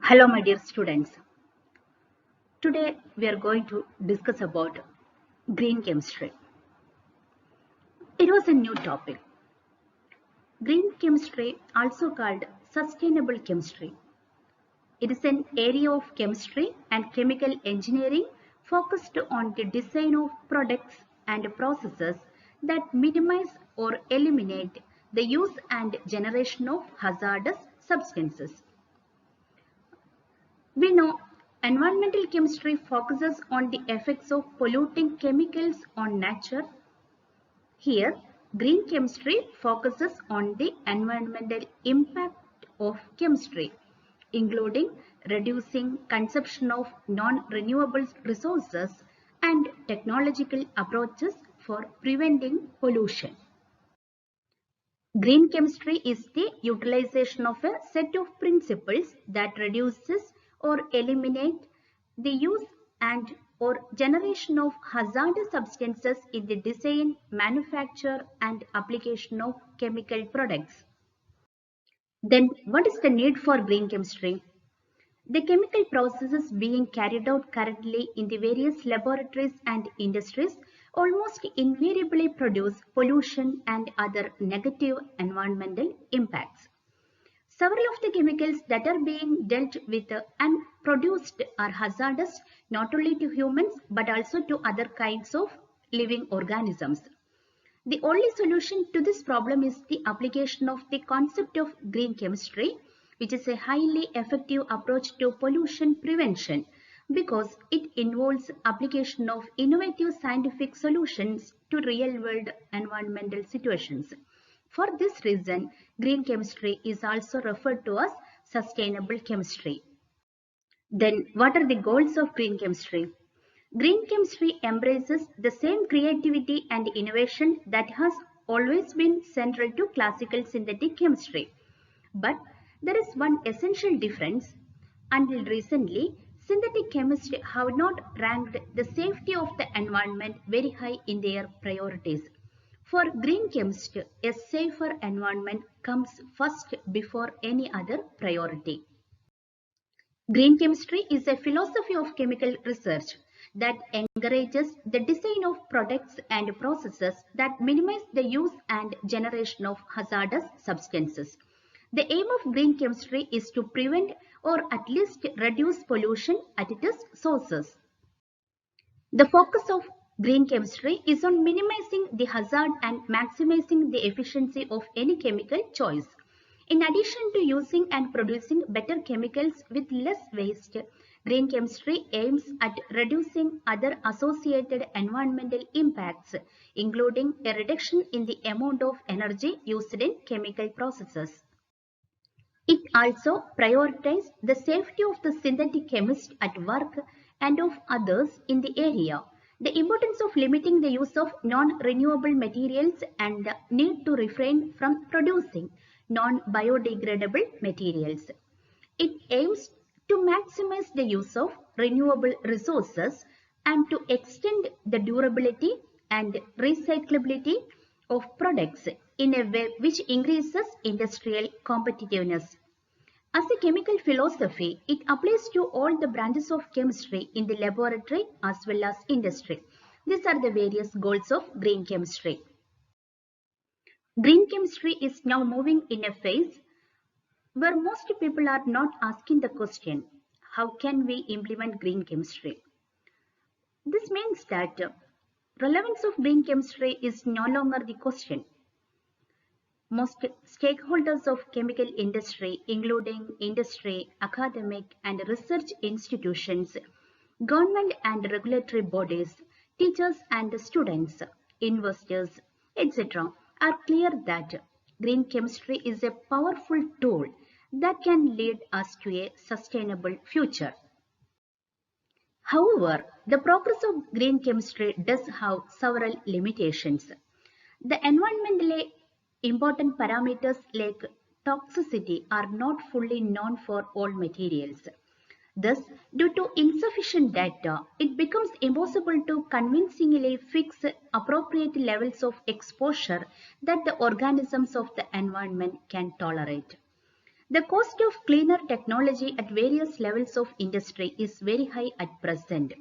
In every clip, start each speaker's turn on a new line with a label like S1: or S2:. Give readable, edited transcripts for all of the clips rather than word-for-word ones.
S1: Hello, my dear students. Today we are going to discuss about green chemistry. It was a new topic. Green chemistry, also called sustainable chemistry. It is an area of chemistry and chemical engineering focused on the design of products and processes that minimize or eliminate the use and generation of hazardous substances. We know environmental chemistry focuses on the effects of polluting chemicals on nature. Here, green chemistry focuses on the environmental impact of chemistry, including reducing consumption of non-renewable resources and technological approaches for preventing pollution. Green chemistry is the utilization of a set of principles that reduces or eliminate the use and or generation of hazardous substances in the design, manufacture and application of chemical products. Then what is the need for green chemistry? The chemical processes being carried out currently in the various laboratories and industries almost invariably produce pollution and other negative environmental impacts. Several of the chemicals that are being dealt with and produced are hazardous not only to humans but also to other kinds of living organisms. The only solution to this problem is the application of the concept of green chemistry, which is a highly effective approach to pollution prevention because it involves application of innovative scientific solutions to real-world environmental situations. For this reason, green chemistry is also referred to as sustainable chemistry. Then, what are the goals of green chemistry? Green chemistry embraces the same creativity and innovation that has always been central to classical synthetic chemistry. But there is one essential difference. Until recently, synthetic chemists have not ranked the safety of the environment very high in their priorities. For green chemists, a safer environment comes first before any other priority. Green chemistry is a philosophy of chemical research that encourages the design of products and processes that minimize the use and generation of hazardous substances. The aim of green chemistry is to prevent or at least reduce pollution at its sources. The focus of green chemistry is on minimizing the hazard and maximizing the efficiency of any chemical choice. In addition to using and producing better chemicals with less waste, green chemistry aims at reducing other associated environmental impacts, including a reduction in the amount of energy used in chemical processes. It also prioritizes the safety of the synthetic chemist at work and of others in the area, the importance of limiting the use of non-renewable materials and the need to refrain from producing non-biodegradable materials. It aims to maximize the use of renewable resources and to extend the durability and recyclability of products in a way which increases industrial competitiveness. As a chemical philosophy, it applies to all the branches of chemistry in the laboratory as well as industry. These are the various goals of green chemistry. Green chemistry is now moving in a phase where most people are not asking the question, how can we implement green chemistry? This means that relevance of green chemistry is no longer the question. Most stakeholders of chemical industry, including industry, academic and research institutions, government and regulatory bodies, teachers and students, investors, etc., are clear that green chemistry is a powerful tool that can lead us to a sustainable future. However, the progress of green chemistry does have several limitations. The environmentally important parameters like toxicity are not fully known for all materials. Thus, due to insufficient data, it becomes impossible to convincingly fix appropriate levels of exposure that the organisms of the environment can tolerate. The cost of cleaner technology at various levels of industry is very high at present.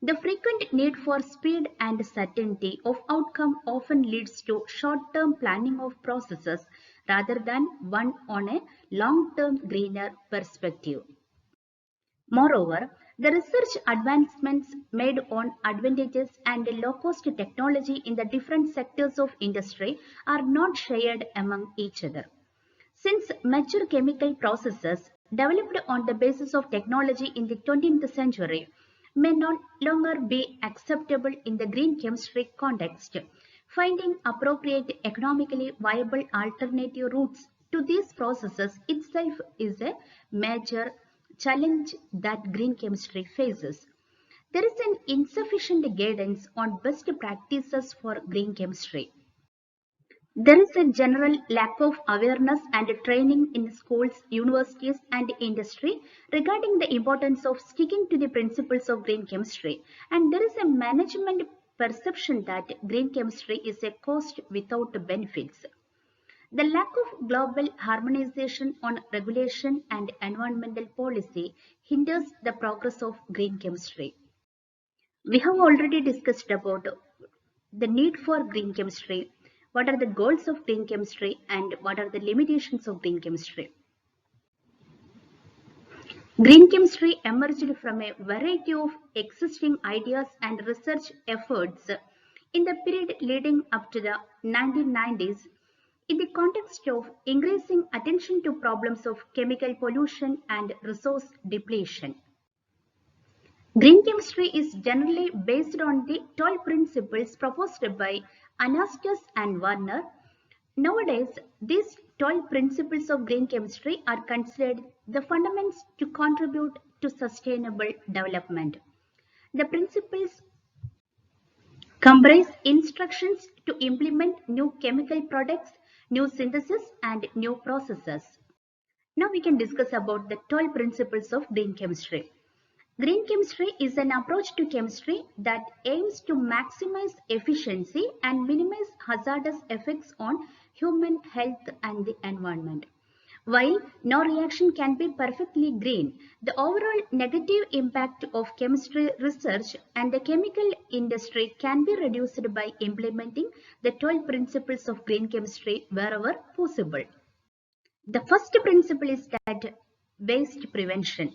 S1: The frequent need for speed and certainty of outcome often leads to short-term planning of processes rather than one on a long-term greener perspective. Moreover, the research advancements made on advantages and low-cost technology in the different sectors of industry are not shared among each other. Since mature chemical processes developed on the basis of technology in the 20th century may no longer be acceptable in the green chemistry context, finding appropriate economically viable alternative routes to these processes itself is a major challenge that green chemistry faces. There is an insufficient guidance on best practices for green chemistry. There is a general lack of awareness and training in schools, universities, and industry regarding the importance of sticking to the principles of green chemistry, and there is a management perception that green chemistry is a cost without benefits. The lack of global harmonization on regulation and environmental policy hinders the progress of green chemistry. We have already discussed about the need for green chemistry, what are the goals of green chemistry, and what are the limitations of green chemistry. Green chemistry emerged from a variety of existing ideas and research efforts in the period leading up to the 1990s in the context of increasing attention to problems of chemical pollution and resource depletion. Green chemistry is generally based on the 12 principles proposed by Anastas and Warner. Nowadays, these 12 principles of green chemistry are considered the fundamentals to contribute to sustainable development. The principles comprise instructions to implement new chemical products, new synthesis, and new processes. Now we can discuss about the 12 principles of green chemistry. Green chemistry is an approach to chemistry that aims to maximize efficiency and minimize hazardous effects on human health and the environment. While no reaction can be perfectly green, the overall negative impact of chemistry research and the chemical industry can be reduced by implementing the 12 principles of green chemistry wherever possible. The first principle is that waste prevention.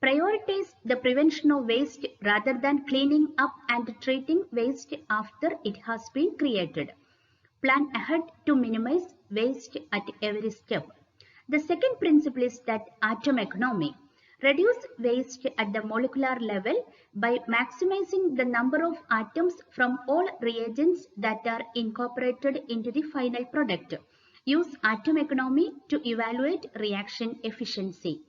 S1: Prioritize the prevention of waste rather than cleaning up and treating waste after it has been created. Plan ahead to minimize waste at every step. The second principle is that atom economy. Reduce waste at the molecular level by maximizing the number of atoms from all reagents that are incorporated into the final product. Use atom economy to evaluate reaction efficiency.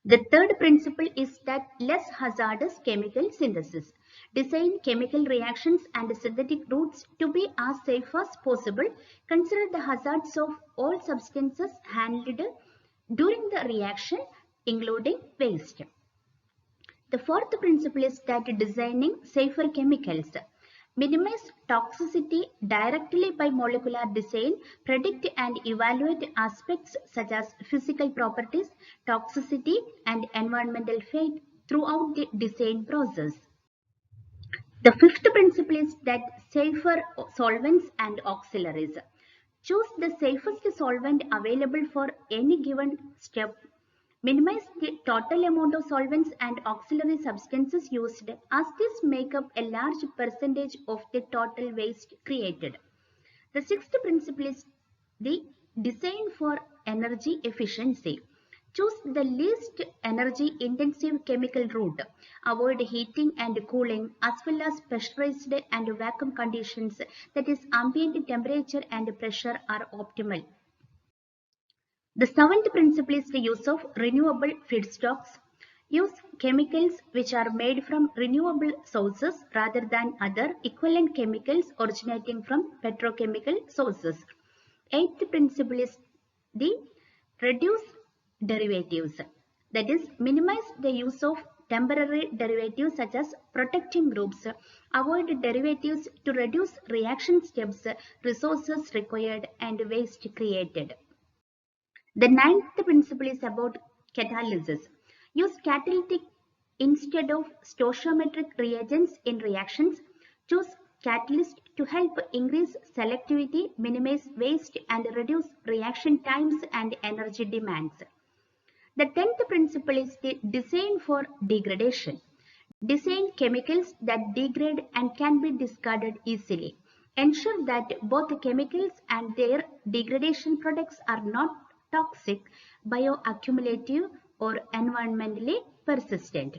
S1: The third principle is that less hazardous chemical synthesis. Design chemical reactions and synthetic routes to be as safe as possible. Consider the hazards of all substances handled during the reaction, including waste. The fourth principle is that designing safer chemicals. Minimize toxicity directly by molecular design, predict and evaluate aspects such as physical properties, toxicity, and environmental fate throughout the design process. The fifth principle is that safer solvents and auxiliaries. Choose the safest solvent available for any given step. Minimize the total amount of solvents and auxiliary substances used as these make up a large percentage of the total waste created. The sixth principle is the design for energy efficiency. Choose the least energy intensive chemical route. Avoid heating and cooling as well as pressurized and vacuum conditions, that is ambient temperature and pressure are optimal. The seventh principle is the use of renewable feedstocks. Use chemicals which are made from renewable sources rather than other equivalent chemicals originating from petrochemical sources. Eighth principle is the reduce derivatives. That is, minimize the use of temporary derivatives such as protecting groups. Avoid derivatives to reduce reaction steps, resources required, and waste created. The ninth principle is about catalysis. Use catalytic instead of stoichiometric reagents in reactions. Choose catalyst to help increase selectivity, minimize waste, and reduce reaction times and energy demands. The 10th principle is the design for degradation. Design chemicals that degrade and can be discarded easily. Ensure that both chemicals and their degradation products are not toxic, bioaccumulative, or environmentally persistent.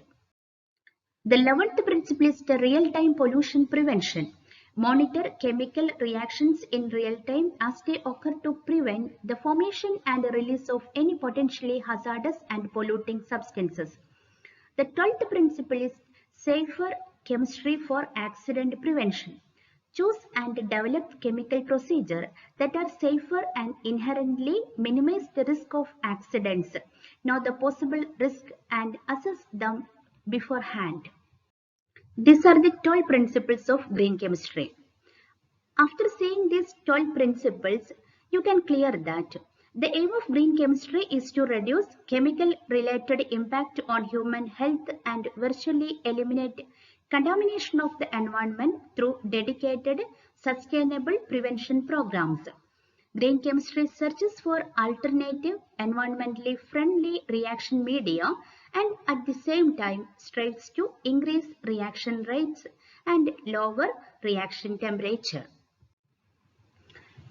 S1: The 11th principle is the real-time pollution prevention. Monitor chemical reactions in real time as they occur to prevent the formation and release of any potentially hazardous and polluting substances. The 12th principle is safer chemistry for accident prevention. Choose and develop chemical procedures that are safer and inherently minimize the risk of accidents. Know the possible risk and assess them beforehand. These are the 12 principles of green chemistry. After seeing these 12 principles, you can clear that the aim of green chemistry is to reduce chemical related impact on human health and virtually eliminate contamination of the environment through dedicated sustainable prevention programs. Green chemistry searches for alternative, environmentally friendly reaction media and at the same time strives to increase reaction rates and lower reaction temperature.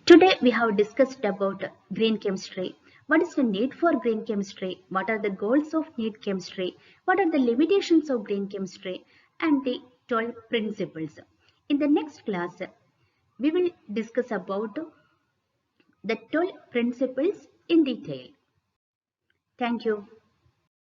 S1: Today we have discussed about green chemistry. What is the need for green chemistry? What are the goals of green chemistry? What are the limitations of green chemistry? And the 12 principles. In the next class, we will discuss about the 12 principles in detail. Thank you.